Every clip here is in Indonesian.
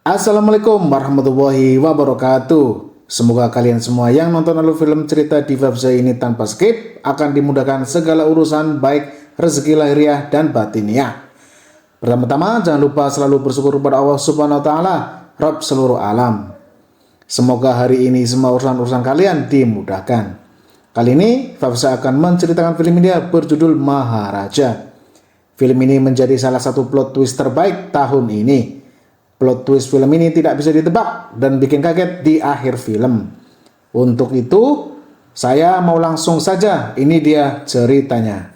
Assalamualaikum warahmatullahi wabarakatuh. Semoga kalian semua yang nonton alur film cerita di Fabza ini tanpa skip akan dimudahkan segala urusan baik rezeki lahiriah dan batiniah. Pertama-tama jangan lupa selalu bersyukur kepada Allah Subhanahu wa taala, Rabb seluruh alam. Semoga hari ini semua urusan-urusan kalian dimudahkan. Kali ini Fabza akan menceritakan film India berjudul Maharaja. Film ini menjadi salah satu plot twist terbaik tahun ini. Plot twist film ini tidak bisa ditebak dan bikin kaget di akhir film. Untuk itu, saya mau langsung saja. Ini dia ceritanya.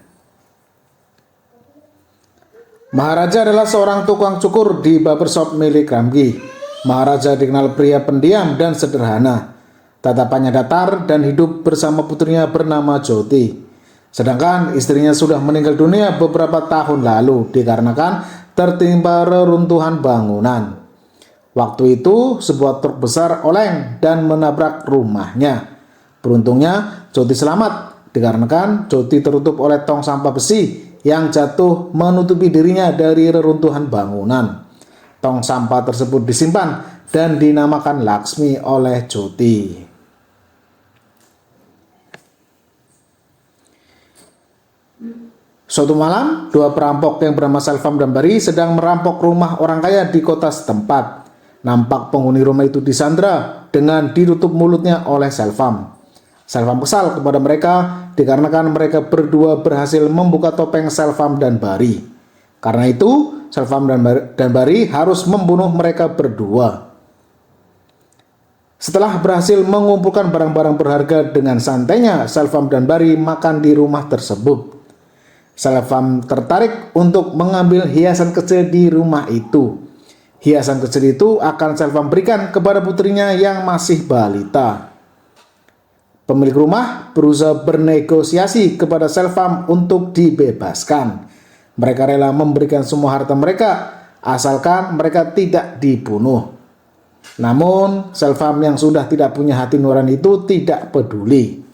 Maharaja adalah seorang tukang cukur di barbershop milik Ramgi. Maharaja dikenal pria pendiam dan sederhana. Tatapannya datar dan hidup bersama putrinya bernama Jyoti. Sedangkan istrinya sudah meninggal dunia beberapa tahun lalu dikarenakan tertimpa reruntuhan bangunan. Waktu itu sebuah truk besar oleng dan menabrak rumahnya. Beruntungnya Jyoti selamat dikarenakan Jyoti tertutup oleh tong sampah besi yang jatuh menutupi dirinya dari reruntuhan bangunan. Tong sampah tersebut disimpan dan dinamakan Laksmi oleh Jyoti. Suatu malam, dua perampok yang bernama Selvam dan Bari sedang merampok rumah orang kaya di kota setempat. Nampak penghuni rumah itu disandra dengan ditutup mulutnya oleh Selvam. Selvam kesal kepada mereka dikarenakan mereka berdua berhasil membuka topeng Selvam dan Bari. Karena itu, Selvam dan Bari harus membunuh mereka berdua. Setelah berhasil mengumpulkan barang-barang berharga dengan santainya, Selvam dan Bari makan di rumah tersebut. Selvam tertarik untuk mengambil hiasan kecil di rumah itu. Hiasan kecil itu akan Selvam berikan kepada putrinya yang masih balita. Pemilik rumah berusaha bernegosiasi kepada Selvam untuk dibebaskan. Mereka rela memberikan semua harta mereka asalkan mereka tidak dibunuh. Namun Selvam yang sudah tidak punya hati nurani itu tidak peduli.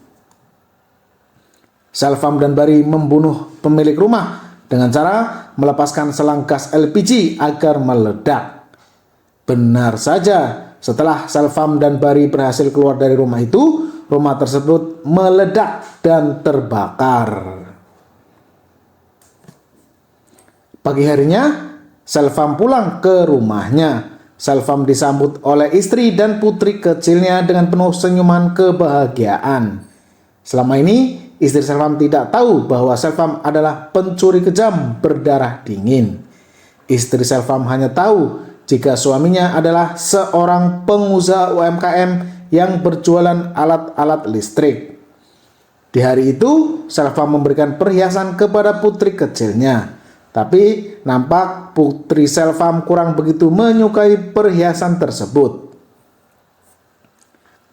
Selvam dan Bari membunuh pemilik rumah dengan cara melepaskan selang gas LPG agar meledak. Benar saja, setelah Selvam dan Bari berhasil keluar dari rumah itu, rumah tersebut meledak dan terbakar. Pagi harinya, Selvam pulang ke rumahnya. Selvam disambut oleh istri dan putri kecilnya dengan penuh senyuman kebahagiaan. Selama ini, istri Selvam tidak tahu bahwa Selvam adalah pencuri kejam berdarah dingin. Istri Selvam hanya tahu jika suaminya adalah seorang pengusaha UMKM yang berjualan alat-alat listrik. Di hari itu, Selvam memberikan perhiasan kepada putri kecilnya. Tapi nampak putri Selvam kurang begitu menyukai perhiasan tersebut.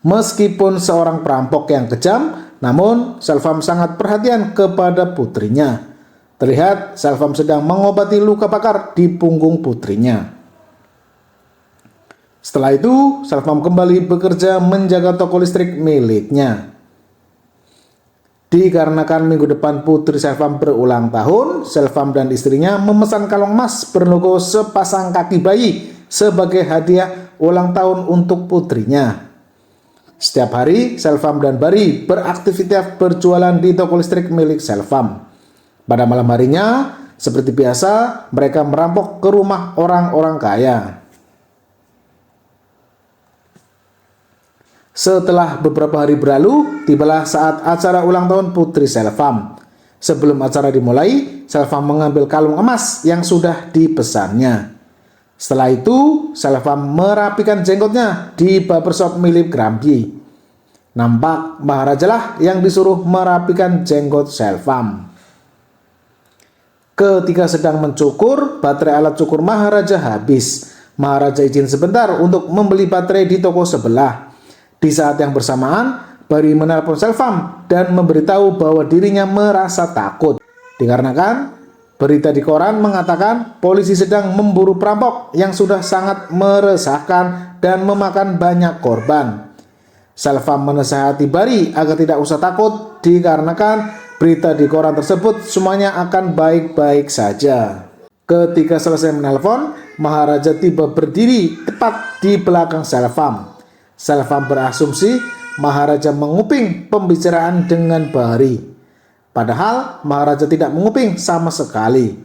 Meskipun seorang perampok yang kejam, namun Selvam sangat perhatian kepada putrinya. Terlihat Selvam sedang mengobati luka bakar di punggung putrinya. Setelah itu, Selvam kembali bekerja menjaga toko listrik miliknya. Dikarenakan minggu depan putri Selvam berulang tahun, Selvam dan istrinya memesan kalung emas berlogo sepasang kaki bayi sebagai hadiah ulang tahun untuk putrinya. Setiap hari, Selvam dan Bari beraktivitas berjualan di toko listrik milik Selvam. Pada malam harinya, seperti biasa, mereka merampok ke rumah orang-orang kaya. Setelah beberapa hari berlalu, tibalah saat acara ulang tahun putri Selvam. Sebelum acara dimulai, Selvam mengambil kalung emas yang sudah dipesannya. Setelah itu, Selvam merapikan jenggotnya di barbershop milik Ramgi. Nampak Maharaja lah yang disuruh merapikan jenggot Selvam. Ketika sedang mencukur, baterai alat cukur Maharaja habis. Maharaja izin sebentar untuk membeli baterai di toko sebelah. Di saat yang bersamaan, Bari menelpon Selvam dan memberitahu bahwa dirinya merasa takut. Dikarenakan berita di koran mengatakan polisi sedang memburu perampok yang sudah sangat meresahkan dan memakan banyak korban. Selvam menasihati Bari agar tidak usah takut dikarenakan berita di koran tersebut semuanya akan baik-baik saja. Ketika selesai menelpon, Maharaja tiba berdiri tepat di belakang Selvam. Selvam berasumsi Maharaja menguping pembicaraan dengan Bahari. Padahal Maharaja tidak menguping sama sekali.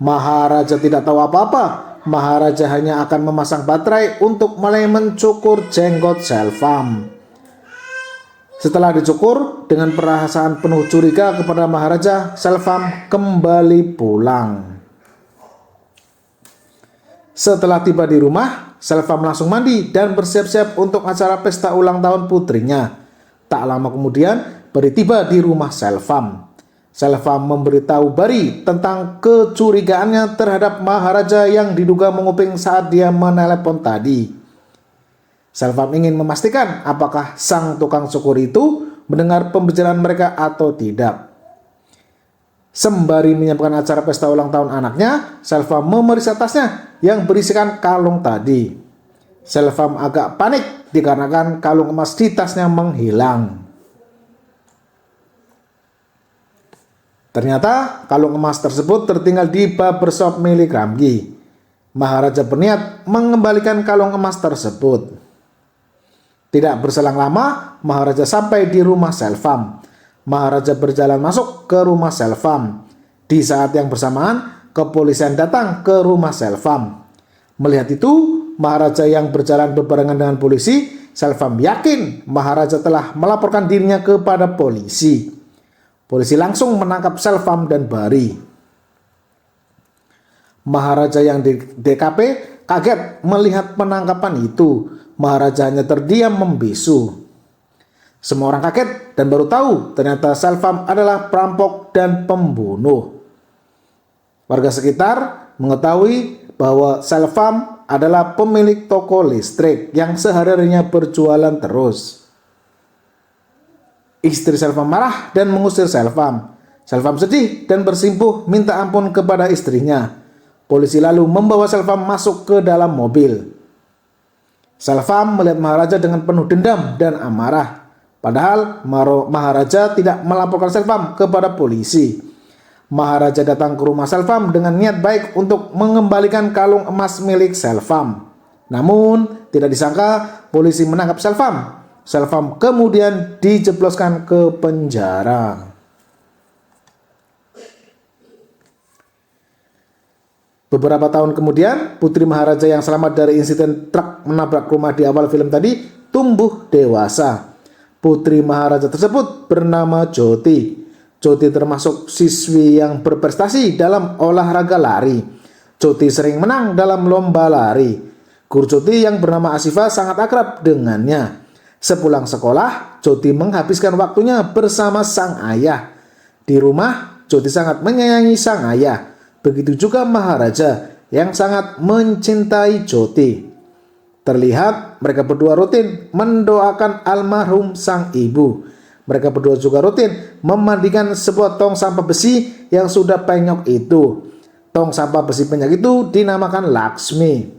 Maharaja tidak tahu apa-apa. Maharaja hanya akan memasang baterai untuk mulai mencukur jenggot Selvam. Setelah dicukur, dengan perasaan penuh curiga kepada Maharaja, Selvam kembali pulang. Setelah tiba di rumah, Selvam langsung mandi dan bersiap-siap untuk acara pesta ulang tahun putrinya. Tak lama kemudian, Bari tiba di rumah Selvam. Selvam memberitahu Bari tentang kecurigaannya terhadap Maharaja yang diduga menguping saat dia menelepon tadi. Selvam ingin memastikan apakah sang tukang cukur itu mendengar pembicaraan mereka atau tidak. Sembari menyiapkan acara pesta ulang tahun anaknya, Selvam memeriksa tasnya yang berisikan kalung tadi. Selvam agak panik dikarenakan kalung emas di tasnya menghilang. Ternyata kalung emas tersebut tertinggal di barbershop milik Ramgi. Maharaja berniat mengembalikan kalung emas tersebut. Tidak berselang lama, Maharaja sampai di rumah Selvam. Maharaja berjalan masuk ke rumah Selvam. Di saat yang bersamaan, kepolisian datang ke rumah Selvam. Melihat itu, Maharaja yang berjalan berbarengan dengan polisi, Selvam yakin Maharaja telah melaporkan dirinya kepada polisi. Polisi langsung menangkap Selvam dan Bari. Maharaja yang di DKP kaget melihat penangkapan itu. Maharaja hanya terdiam membisu. Semua orang kaget dan baru tahu ternyata Selvam adalah perampok dan pembunuh. Warga sekitar mengetahui bahwa Selvam adalah pemilik toko listrik yang sehari-harinya berjualan terus. Istri Selvam marah dan mengusir Selvam. Selvam sedih dan bersimpuh minta ampun kepada istrinya. Polisi lalu membawa Selvam masuk ke dalam mobil. Selvam melihat Maharaja dengan penuh dendam dan amarah. Padahal Maharaja tidak melaporkan Selvam kepada polisi. Maharaja datang ke rumah Selvam dengan niat baik untuk mengembalikan kalung emas milik Selvam. Namun tidak disangka polisi menangkap Selvam. Selvam kemudian dijebloskan ke penjara. Beberapa tahun kemudian, putri Maharaja yang selamat dari insiden truk menabrak rumah di awal film tadi tumbuh dewasa. Putri Maharaja tersebut bernama Jyoti. Jyoti termasuk siswi yang berprestasi dalam olahraga lari. Jyoti sering menang dalam lomba lari. Guru Jyoti yang bernama Asifa sangat akrab dengannya. Sepulang sekolah, Jyoti menghabiskan waktunya bersama sang ayah. Di rumah, Jyoti sangat menyayangi sang ayah. Begitu juga Maharaja yang sangat mencintai Jyoti. Terlihat mereka berdua rutin mendoakan almarhum sang ibu. Mereka berdua juga rutin memandikan sebuah tong sampah besi yang sudah penyok itu. Tong sampah besi penyok itu dinamakan Laksmi.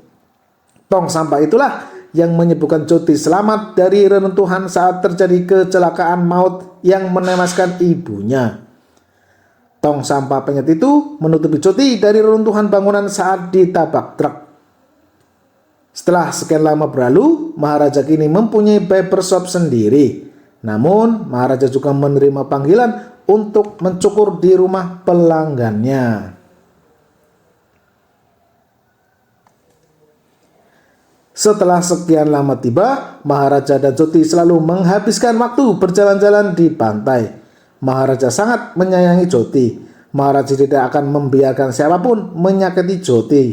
Tong sampah itulah yang menyebutkan Jyoti selamat dari reruntuhan saat terjadi kecelakaan maut yang menewaskan ibunya. Tong sampah penyok itu menutupi Jyoti dari reruntuhan bangunan saat ditabrak truk. Setelah sekian lama berlalu, Maharaja kini mempunyai barbershop sendiri. Namun, Maharaja juga menerima panggilan untuk mencukur di rumah pelanggannya. Setelah sekian lama tiba, Maharaja dan Jyoti selalu menghabiskan waktu berjalan-jalan di pantai. Maharaja sangat menyayangi Jyoti. Maharaja tidak akan membiarkan siapapun menyakiti Jyoti.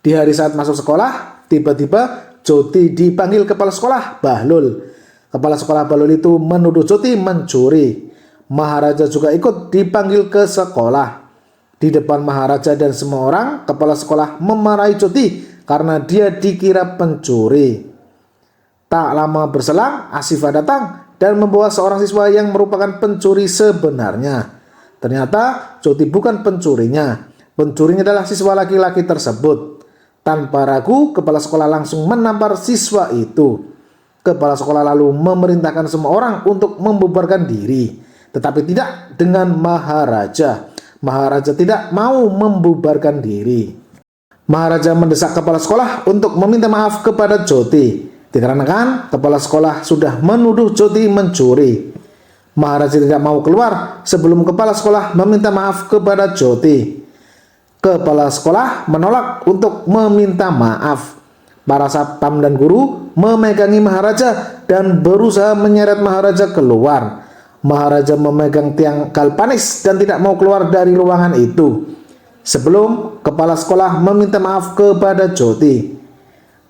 Di hari saat masuk sekolah, tiba-tiba Jyoti dipanggil kepala sekolah Bahlul. Kepala sekolah Bahlul itu menuduh Jyoti mencuri. Maharaja juga ikut dipanggil ke sekolah. Di depan Maharaja dan semua orang, kepala sekolah memarahi Jyoti karena dia dikira pencuri. Tak lama berselang, Asifa datang dan membawa seorang siswa yang merupakan pencuri sebenarnya. Ternyata Jyoti bukan pencurinya. Pencurinya adalah siswa laki-laki tersebut. Tanpa ragu, kepala sekolah langsung menampar siswa itu. Kepala sekolah lalu memerintahkan semua orang untuk membubarkan diri. Tetapi tidak dengan Maharaja. Maharaja tidak mau membubarkan diri. Maharaja mendesak kepala sekolah untuk meminta maaf kepada Joti, dikarenakan kepala sekolah sudah menuduh Joti mencuri. Maharaja tidak mau keluar sebelum kepala sekolah meminta maaf kepada Joti. Kepala sekolah menolak untuk meminta maaf. Para satpam dan guru memegangi Maharaja dan berusaha menyeret Maharaja keluar. Maharaja memegang tiang galvanis dan tidak mau keluar dari ruangan itu sebelum kepala sekolah meminta maaf kepada Joti.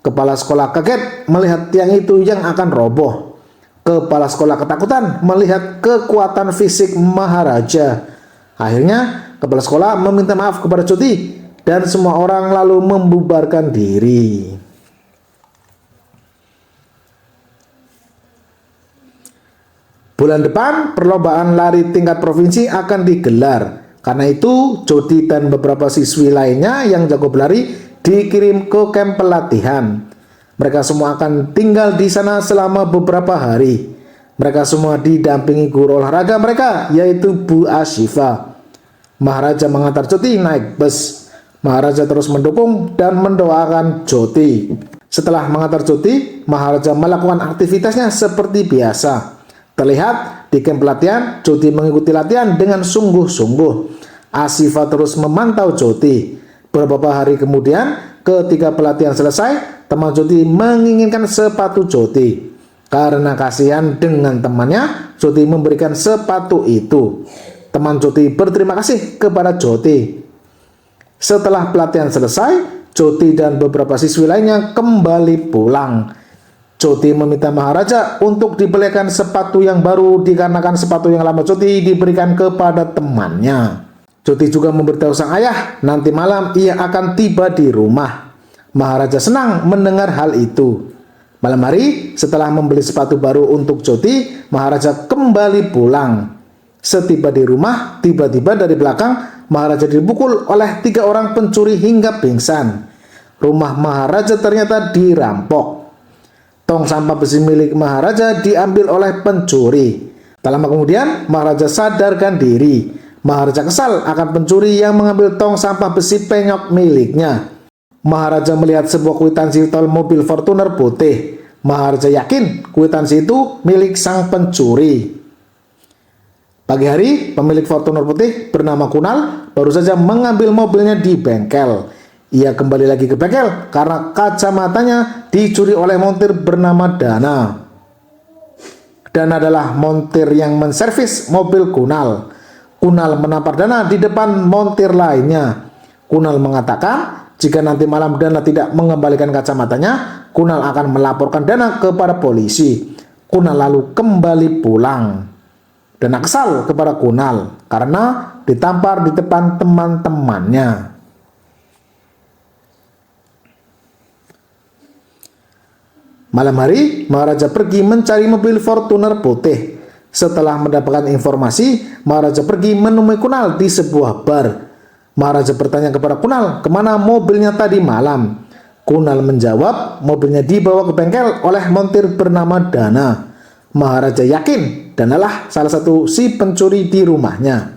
Kepala sekolah kaget melihat tiang itu yang akan roboh. Kepala sekolah ketakutan melihat kekuatan fisik Maharaja. Akhirnya kepala sekolah meminta maaf kepada Joti dan semua orang lalu membubarkan diri. Bulan depan perlombaan lari tingkat provinsi akan digelar. Karena itu Joti dan beberapa siswi lainnya yang jago berlari dikirim ke kamp pelatihan. Mereka semua akan tinggal di sana selama beberapa hari. Mereka semua didampingi guru olahraga mereka, yaitu Bu Ashifa. Maharaja mengantar Joti naik bus. Maharaja terus mendukung dan mendoakan Joti. Setelah mengantar Joti, Maharaja melakukan aktivitasnya seperti biasa. Terlihat di kamp pelatihan, Joti mengikuti latihan dengan sungguh-sungguh. Ashifa terus memantau Joti. Beberapa hari kemudian, ketika pelatihan selesai, teman Joti menginginkan sepatu Joti. Karena kasihan dengan temannya, Joti memberikan sepatu itu. Teman Joti berterima kasih kepada Joti. Setelah pelatihan selesai, Joti dan beberapa siswi lainnya kembali pulang. Joti meminta Maharaja untuk dibelikan sepatu yang baru dikarenakan sepatu yang lama Joti diberikan kepada temannya. Joti juga memberitahu sang ayah nanti malam ia akan tiba di rumah. Maharaja senang mendengar hal itu. Malam hari setelah membeli sepatu baru untuk Joti, Maharaja kembali pulang. Setiba di rumah, tiba-tiba dari belakang Maharaja dipukul oleh 3 orang pencuri hingga pingsan. Rumah Maharaja ternyata dirampok. Tong sampah besi milik Maharaja diambil oleh pencuri. Tak lama kemudian Maharaja sadarkan diri. Maharaja kesal akan pencuri yang mengambil tong sampah besi penyok miliknya. Maharaja melihat sebuah kwitansi tol mobil Fortuner putih. Maharaja yakin kwitansi itu milik sang pencuri. Pagi hari, pemilik Fortuner putih bernama Kunal baru saja mengambil mobilnya di bengkel. Ia kembali lagi ke bengkel karena kacamatanya dicuri oleh montir bernama Dana. Dana adalah montir yang menservis mobil Kunal. Kunal menampar Dana di depan montir lainnya. Kunal mengatakan jika nanti malam Dana tidak mengembalikan kacamatanya, Kunal akan melaporkan Dana kepada polisi. Kunal lalu kembali pulang. Dana kesal kepada Kunal karena ditampar di depan teman-temannya. Malam hari, Maharaja pergi mencari mobil Fortuner putih. Setelah mendapatkan informasi, Maharaja pergi menemui Kunal di sebuah bar. Maharaja bertanya kepada Kunal, kemana mobilnya tadi malam? Kunal menjawab, mobilnya dibawa ke bengkel oleh montir bernama Dana. Maharaja yakin Danalah salah satu si pencuri di rumahnya.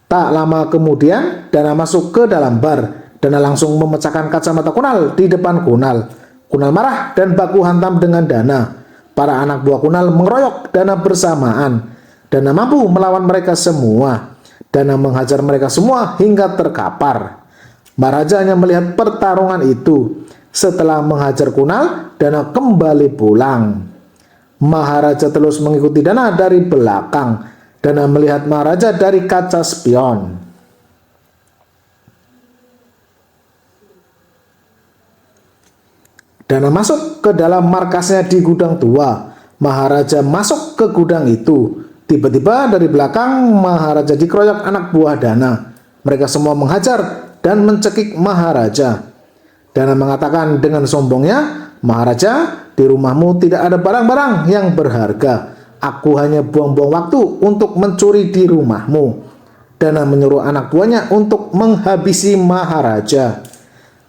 Tak lama kemudian, Dana masuk ke dalam bar. Dana langsung memecahkan kacamata Kunal di depan Kunal. Kunal marah dan baku hantam dengan Dana. Para anak buah Kunal mengeroyok Dana bersamaan. Dana mampu melawan mereka semua. Dana menghajar mereka semua hingga terkapar. Maharaja hanya melihat pertarungan itu. Setelah menghajar Kunal, Dana kembali pulang. Maharaja terus mengikuti Dana dari belakang. Dana melihat Maharaja dari kaca spion. Dana masuk ke dalam markasnya di gudang tua. Maharaja masuk ke gudang itu. Tiba-tiba dari belakang Maharaja dikeroyok anak buah Dana. Mereka semua menghajar dan mencekik Maharaja. Dana mengatakan dengan sombongnya, Maharaja, di rumahmu tidak ada barang-barang yang berharga. Aku hanya buang-buang waktu untuk mencuri di rumahmu. Dana menyuruh anak buahnya untuk menghabisi Maharaja.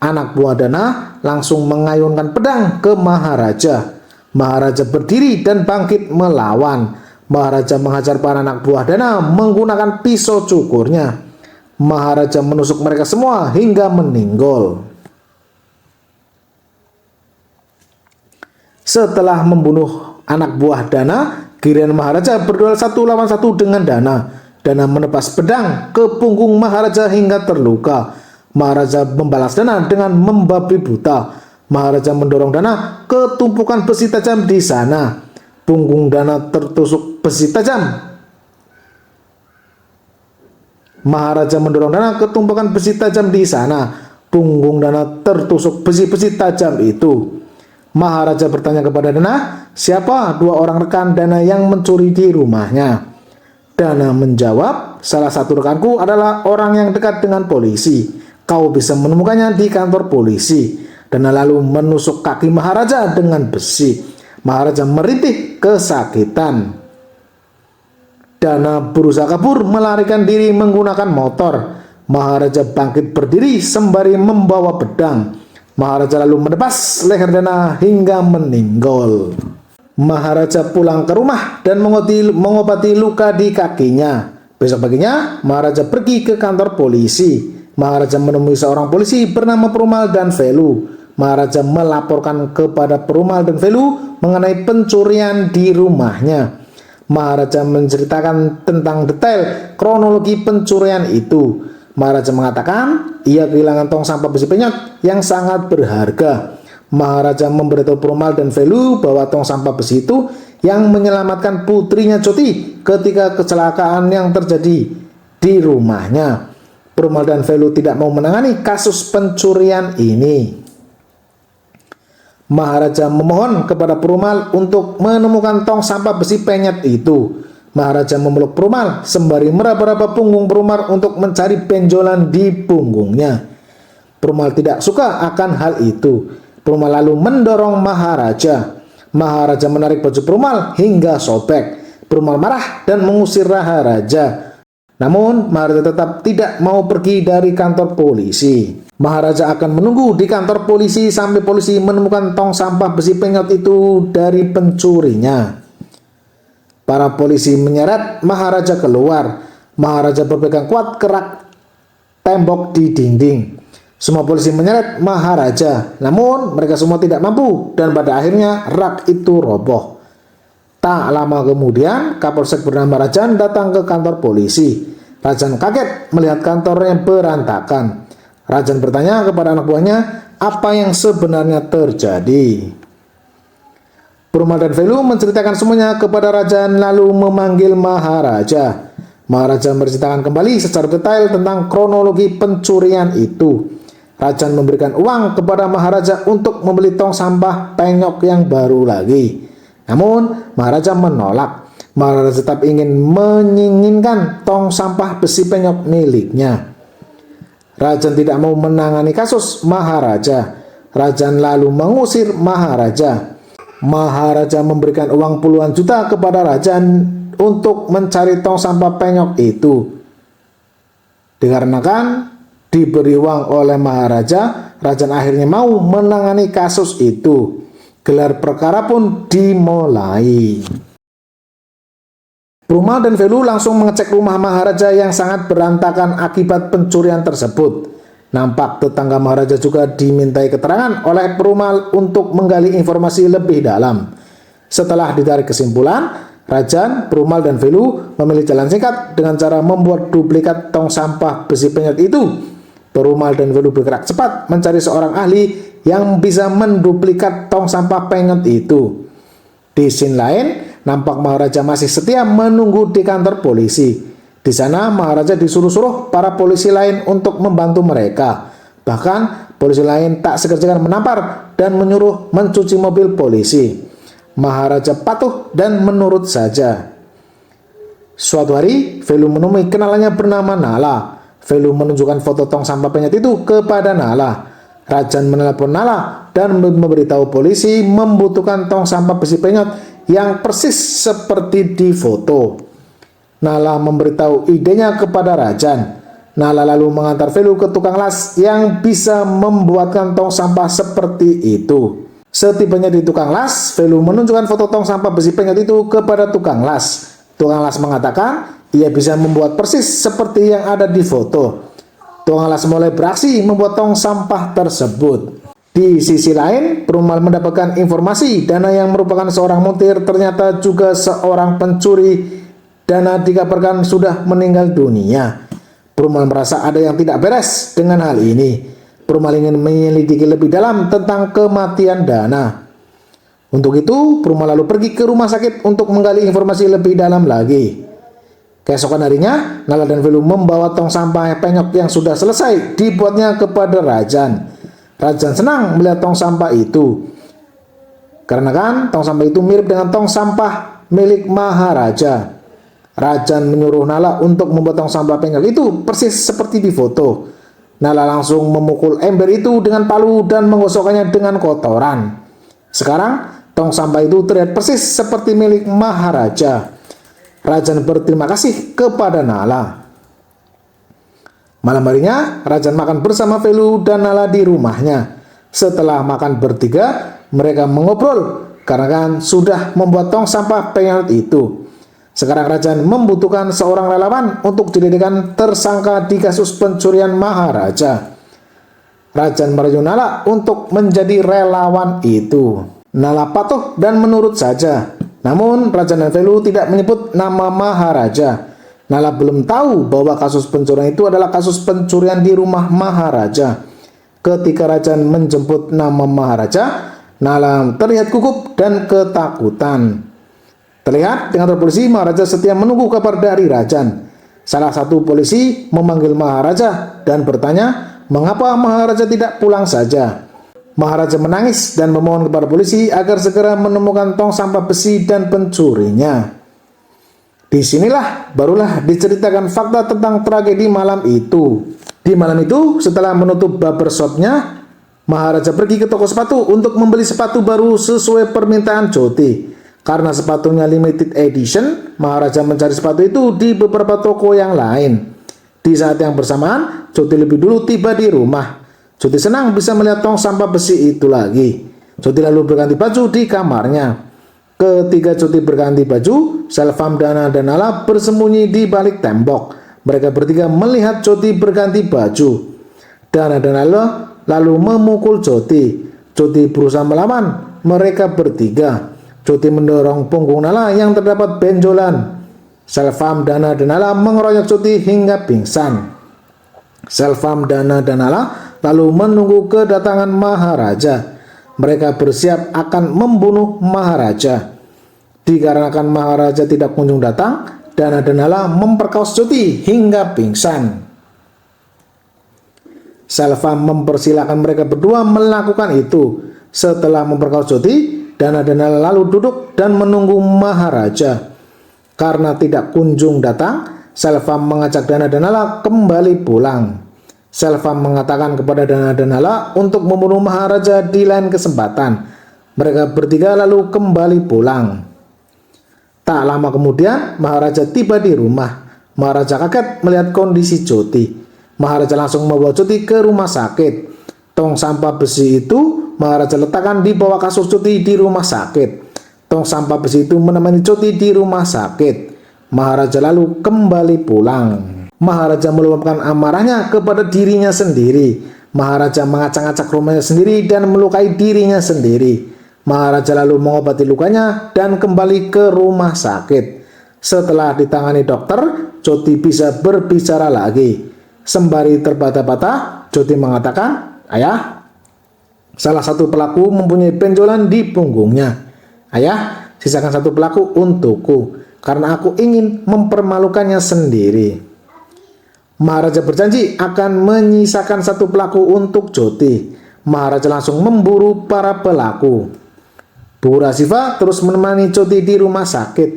Anak buah Dana langsung mengayunkan pedang ke Maharaja. Maharaja berdiri dan bangkit melawan. Maharaja menghajar para anak buah Dana menggunakan pisau cukurnya. Maharaja menusuk mereka semua hingga meninggal. Setelah membunuh anak buah Dana, giliran Maharaja berduel 1 lawan 1 dengan Dana. Dana menebas pedang ke punggung Maharaja hingga terluka. Maharaja membalas Dana dengan membabi buta. Maharaja mendorong Dana ke tumpukan besi tajam di sana. Punggung Dana tertusuk besi tajam. Maharaja mendorong Dana ke tumpukan besi tajam di sana. Punggung Dana tertusuk besi-besi tajam itu. Maharaja bertanya kepada Dana, siapa 2 orang rekan Dana yang mencuri di rumahnya? Dana menjawab, salah satu rekanku adalah orang yang dekat dengan polisi. Kau bisa menemukannya di kantor polisi. Dana lalu menusuk kaki Maharaja dengan besi. Maharaja merintih kesakitan. Dana berusaha kabur melarikan diri menggunakan motor. Maharaja bangkit berdiri sembari membawa pedang. Maharaja lalu menebas leher Dana hingga meninggal. Maharaja pulang ke rumah dan mengobati luka di kakinya. Besok paginya Maharaja pergi ke kantor polisi. Maharaja menemui seorang polisi bernama Perumal dan Velu. Maharaja melaporkan kepada Perumal dan Velu mengenai pencurian di rumahnya. Maharaja menceritakan tentang detail kronologi pencurian itu. Maharaja mengatakan ia kehilangan tong sampah besi penyot yang sangat berharga. Maharaja memberitahu Perumal dan Velu bahwa tong sampah besi itu yang menyelamatkan putrinya Joti ketika kecelakaan yang terjadi di rumahnya. Perumal dan Velu tidak mau menangani kasus pencurian ini. Maharaja memohon kepada Perumal untuk menemukan tong sampah besi penyet itu. Maharaja memeluk Perumal sembari meraba-raba punggung Perumal untuk mencari benjolan di punggungnya. Perumal tidak suka akan hal itu. Perumal lalu mendorong Maharaja. Maharaja menarik baju Perumal hingga sobek. Perumal marah dan mengusir Maharaja. Namun Maharaja tetap tidak mau pergi dari kantor polisi. Maharaja akan menunggu di kantor polisi sampai polisi menemukan tong sampah besi penyot itu dari pencurinya. Para polisi menyeret Maharaja keluar. Maharaja berpegang kuat kerak tembok di dinding. Semua polisi menyeret Maharaja, namun mereka semua tidak mampu dan pada akhirnya rak itu roboh. Tak lama kemudian Kapolsek bernama Rajan datang ke kantor polisi. Rajan kaget melihat kantornya berantakan. Rajan bertanya kepada anak buahnya apa yang sebenarnya terjadi. Perumal dan Velu menceritakan semuanya kepada Rajan lalu memanggil Maharaja. Maharaja menceritakan kembali secara detail tentang kronologi pencurian itu. Rajan memberikan uang kepada Maharaja untuk membeli tong sampah penyok yang baru lagi. Namun Maharaja menolak. Maharaja tetap ingin menginginkan tong sampah besi penyok miliknya. Rajan tidak mau menangani kasus Maharaja. Rajan lalu mengusir Maharaja. Maharaja memberikan uang puluhan juta kepada Rajan untuk mencari tong sampah penyok itu. Dikarenakan diberi uang oleh Maharaja, Rajan akhirnya mau menangani kasus itu. Gelar perkara pun dimulai. Perumal dan Velu langsung mengecek rumah Maharaja yang sangat berantakan akibat pencurian tersebut. Nampak tetangga Maharaja juga dimintai keterangan oleh Perumal untuk menggali informasi lebih dalam. Setelah ditarik kesimpulan, Rajan, Perumal, dan Velu memilih jalan singkat dengan cara membuat duplikat tong sampah besi penyot itu. Perumal dan Velu bergerak cepat mencari seorang ahli yang bisa menduplikat tong sampah penyot itu. Di scene lain, nampak Maharaja masih setia menunggu di kantor polisi. Di sana Maharaja disuruh-suruh para polisi lain untuk membantu mereka. Bahkan polisi lain tak segan-segan menampar dan menyuruh mencuci mobil polisi. Maharaja patuh dan menurut saja. Suatu hari Velu menemui kenalannya bernama Nala. Velu menunjukkan foto tong sampah penyet itu kepada Nala. Rajan menelepon Nala dan memberitahu polisi membutuhkan tong sampah besi penyot yang persis seperti di foto. Nala memberitahu idenya kepada Rajan. Nala lalu mengantar Velu ke tukang las yang bisa membuatkan tong sampah seperti itu. Setibanya di tukang las, Velu menunjukkan foto tong sampah besi penyot itu kepada tukang las. Tukang las mengatakan ia bisa membuat persis seperti yang ada di foto. Tukang las mulai beraksi membuat tong sampah tersebut. Di sisi lain, perumal mendapatkan informasi Dana yang merupakan seorang montir ternyata juga seorang pencuri. Dana dikabarkan sudah meninggal dunia. Perumal merasa ada yang tidak beres dengan hal ini. Perumal ingin menyelidiki lebih dalam tentang kematian Dana. Untuk itu, perumal lalu pergi ke rumah sakit untuk menggali informasi lebih dalam lagi. Keesokan harinya, Nala dan Velu membawa tong sampah penyok yang sudah selesai dibuatnya kepada Rajan. Rajan senang melihat tong sampah itu. Karena kan tong sampah itu mirip dengan tong sampah milik Maharaja. Rajan menyuruh Nala untuk membuat tong sampah penyok itu persis seperti di foto. Nala langsung memukul ember itu dengan palu dan menggosokkannya dengan kotoran. Sekarang, tong sampah itu terlihat persis seperti milik Maharaja. Rajan berterima kasih kepada Nala. Malam harinya, Rajan makan bersama Velu dan Nala di rumahnya. Setelah makan bertiga, mereka mengobrol karena kan sudah membuat tong sampah penyok itu. Sekarang Rajan membutuhkan seorang relawan untuk dijadikan tersangka di kasus pencurian Maharaja. Rajan merayu Nala untuk menjadi relawan itu. Nala patuh dan menurut saja. Namun Rajan dan Velu tidak menyebut nama Maharaja. Nala belum tahu bahwa kasus pencurian itu adalah kasus pencurian di rumah Maharaja. Ketika Rajan menjemput nama Maharaja, Nala terlihat gugup dan ketakutan. Terlihat di kantor polisi, Maharaja setia menunggu kabar dari Rajan. Salah satu polisi memanggil Maharaja dan bertanya mengapa Maharaja tidak pulang saja. Maharaja menangis dan memohon kepada polisi agar segera menemukan tong sampah besi dan pencurinya. Disinilah barulah diceritakan fakta tentang tragedi malam itu. Di malam itu, setelah menutup barbershopnya, Maharaja pergi ke toko sepatu untuk membeli sepatu baru sesuai permintaan Joti. Karena sepatunya limited edition, Maharaja mencari sepatu itu di beberapa toko yang lain. Di saat yang bersamaan, Joti lebih dulu tiba di rumah. Joti senang bisa melihat tong sampah besi itu lagi. Joti lalu berganti baju di kamarnya. Ketika Joti berganti baju, Selvam, Dana, dan Nala bersembunyi di balik tembok. Mereka bertiga melihat Joti berganti baju. Dana dan Nala lalu memukul Joti. Joti berusaha melawan mereka bertiga. Joti mendorong punggung Nala yang terdapat benjolan. Selvam, Dana, dan Nala mengeroyok Joti hingga pingsan. Selvam, Dana, dan Nala lalu menunggu kedatangan Maharaja. Mereka bersiap akan membunuh Maharaja. Dikarenakan Maharaja tidak kunjung datang, Dana dan Nala memperkaos Joti hingga pingsan. Selvam mempersilahkan mereka berdua melakukan itu. Setelah memperkaos Joti, Dana dan Nala lalu duduk dan menunggu Maharaja. Karena tidak kunjung datang, Selvam mengajak Dana dan Nala kembali pulang. Selvam mengatakan kepada Dana dan Nala untuk membunuh Maharaja di lain kesempatan. Mereka bertiga lalu kembali pulang. Tak lama kemudian, Maharaja tiba di rumah. Maharaja kaget melihat kondisi Joti. Maharaja langsung membawa Joti ke rumah sakit. Tong sampah besi itu Maharaja letakkan di bawah kasur Joti di rumah sakit. Tong sampah besi itu menemani Joti di rumah sakit. Maharaja lalu kembali pulang. Maharaja meluapkan amarahnya kepada dirinya sendiri. Maharaja mengacak-acak rumahnya sendiri dan melukai dirinya sendiri. Maharaja lalu mengobati lukanya dan kembali ke rumah sakit. Setelah ditangani dokter, Joti bisa berbicara lagi. Sembari terbata-bata, Joti mengatakan, "Ayah, salah satu pelaku mempunyai benjolan di punggungnya. Ayah, sisakan satu pelaku untukku, karena aku ingin mempermalukannya sendiri." Maharaja berjanji akan menyisakan satu pelaku untuk Joti. Maharaja langsung memburu para pelaku. Bu Rasifa terus menemani Joti di rumah sakit.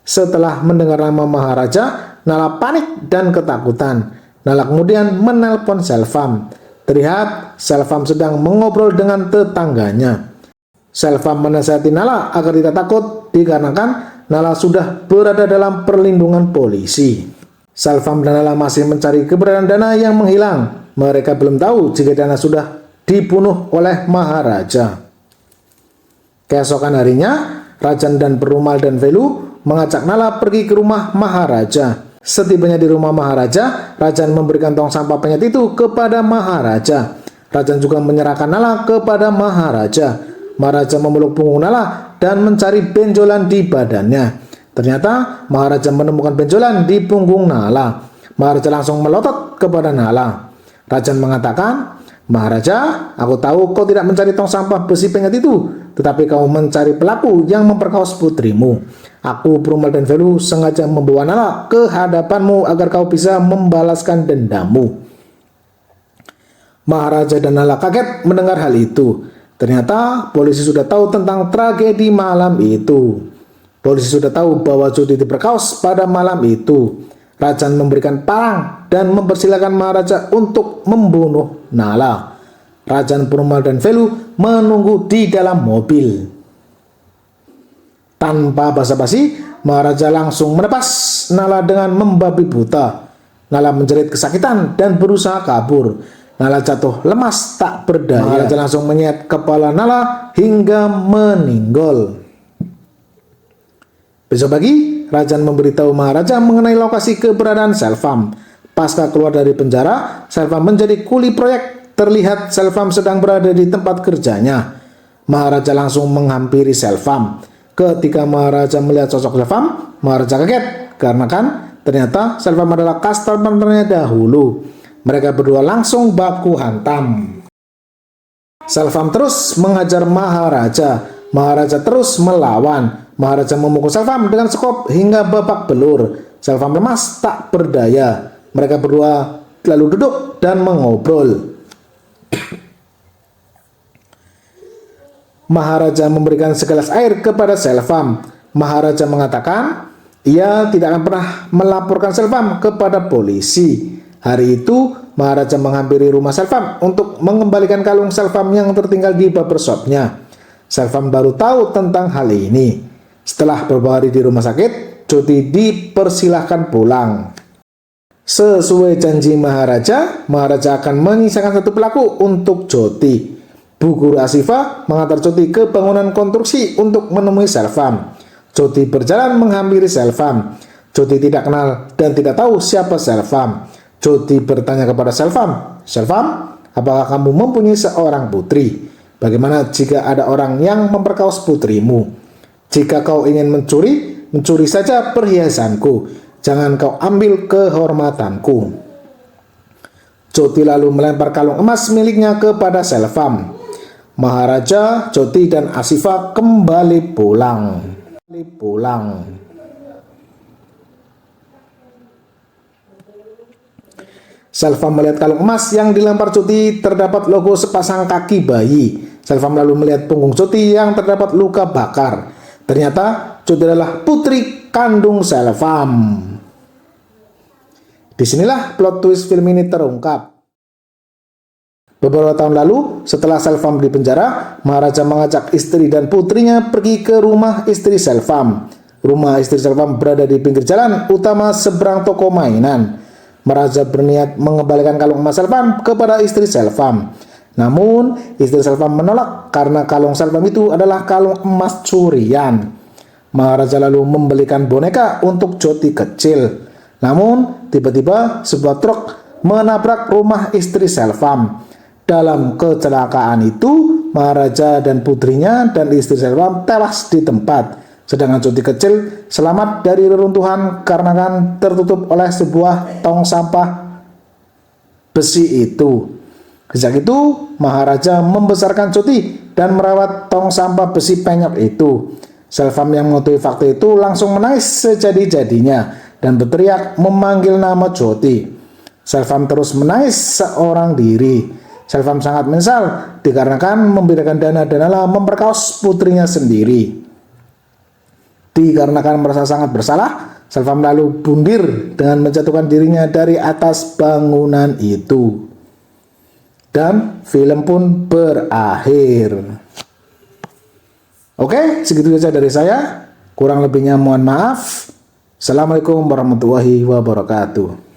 Setelah mendengar nama Maharaja, Nala panik dan ketakutan. Nala kemudian menelpon Selvam. Terlihat Selvam sedang mengobrol dengan tetangganya. Selvam menasihati Nala agar tidak takut dikarenakan Nala sudah berada dalam perlindungan polisi. Selvam dan Nala masih mencari keberadaan Dana yang menghilang. Mereka belum tahu jika Dana sudah dibunuh oleh Maharaja. Keesokan harinya, Rajan dan Perumal dan Velu mengajak Nala pergi ke rumah Maharaja. Setibanya di rumah Maharaja, Rajan memberikan tong sampah penyet itu kepada Maharaja. Rajan juga menyerahkan Nala kepada Maharaja. Maharaja memeluk punggung Nala dan mencari benjolan di badannya. Ternyata Maharaja menemukan benjolan di punggung Nala. Maharaja langsung melotot kepada Nala. Rajan mengatakan, "Maharaja, aku tahu kau tidak mencari tong sampah besi penyet itu, tetapi kau mencari pelaku yang memperkaos putrimu. Aku, Perumal dan Velu, sengaja membawa Nala ke hadapanmu agar kau bisa membalaskan dendammu." Maharaja dan Nala kaget mendengar hal itu. Ternyata polisi sudah tahu tentang tragedi malam itu. Polisi sudah tahu bahwa Joti diperkaos pada malam itu. Rajan memberikan parang dan mempersilahkan Maharaja untuk membunuh Nala. Rajan, Perumal dan Velu menunggu di dalam mobil. Tanpa basa-basi, Maharaja langsung melepas Nala dengan membabi buta. Nala menjerit kesakitan dan berusaha kabur. Nala jatuh lemas tak berdaya. Maharaja langsung menyet kepala Nala hingga meninggal. Besok pagi, Rajan memberitahu Maharaja mengenai lokasi keberadaan Selvam. Pasca keluar dari penjara, Selvam menjadi kuli proyek. Terlihat Selvam sedang berada di tempat kerjanya. Maharaja langsung menghampiri Selvam. Ketika Maharaja melihat sosok Selvam, Maharaja kaget karena ternyata Selvam adalah customer-nya dahulu. Mereka berdua langsung baku hantam. Selvam terus mengajar Maharaja. Maharaja terus melawan. Maharaja memukul Selvam dengan sekop hingga babak belur. Selvam lemas tak berdaya. Mereka berdua lalu duduk dan mengobrol. Maharaja memberikan segelas air kepada Selvam. Maharaja mengatakan ia tidak akan pernah melaporkan Selvam kepada polisi. Hari itu Maharaja menghampiri rumah Selvam untuk mengembalikan kalung Selvam yang tertinggal di barbershopnya. Selvam baru tahu tentang hal ini. Setelah beberapa hari di rumah sakit, Joti dipersilahkan pulang. Sesuai janji Maharaja, Maharaja akan menyisakan satu pelaku untuk Joti. Bu Guru Asifa mengantar Joti ke bangunan konstruksi untuk menemui Selvam. Joti berjalan menghampiri Selvam. Joti tidak kenal dan tidak tahu siapa Selvam. Joti bertanya kepada Selvam, "Selvam, apakah kamu mempunyai seorang putri? Bagaimana jika ada orang yang memperkaos putrimu? Jika kau ingin mencuri, mencuri saja perhiasanku. Jangan kau ambil kehormatanku." Joti lalu melempar kalung emas miliknya kepada Selvam. Maharaja, Joti, dan Asifa kembali pulang. Selvam melihat kalung emas yang dilempar Joti terdapat logo sepasang kaki bayi. Selvam lalu melihat punggung Joti yang terdapat luka bakar. Ternyata Joti adalah putri kandung Selvam. Disinilah plot twist film ini terungkap. Beberapa tahun lalu, setelah Selvam di penjara, Maharaja mengajak istri dan putrinya pergi ke rumah istri Selvam. Rumah istri Selvam berada di pinggir jalan utama seberang toko mainan. Maharaja berniat mengembalikan kalung emas Selvam kepada istri Selvam. Namun, istri Selvam menolak karena kalung Selvam itu adalah kalung emas curian. Maharaja lalu membelikan boneka untuk Joti kecil. Namun, tiba-tiba sebuah truk menabrak rumah istri Selvam. Dalam kecelakaan itu, Maharaja dan putrinya dan istri Selvam tewas di tempat. Sedangkan Joti kecil selamat dari reruntuhan karena tertutup oleh sebuah tong sampah besi itu. Sejak itu, Maharaja membesarkan Joti dan merawat tong sampah besi penyok itu. Selvam yang mengetahui fakta itu langsung menangis sejadi-jadinya dan berteriak memanggil nama Joti. Selvam terus menangis seorang diri. Selvam sangat menyesal dikarenakan memberikan dana dan Nala memperkaos putrinya sendiri. Dikarenakan merasa sangat bersalah, Selvam lalu bundir dengan menjatuhkan dirinya dari atas bangunan itu. Dan film pun berakhir. Oke, segitu saja dari saya. Kurang lebihnya mohon maaf. Assalamualaikum warahmatullahi wabarakatuh.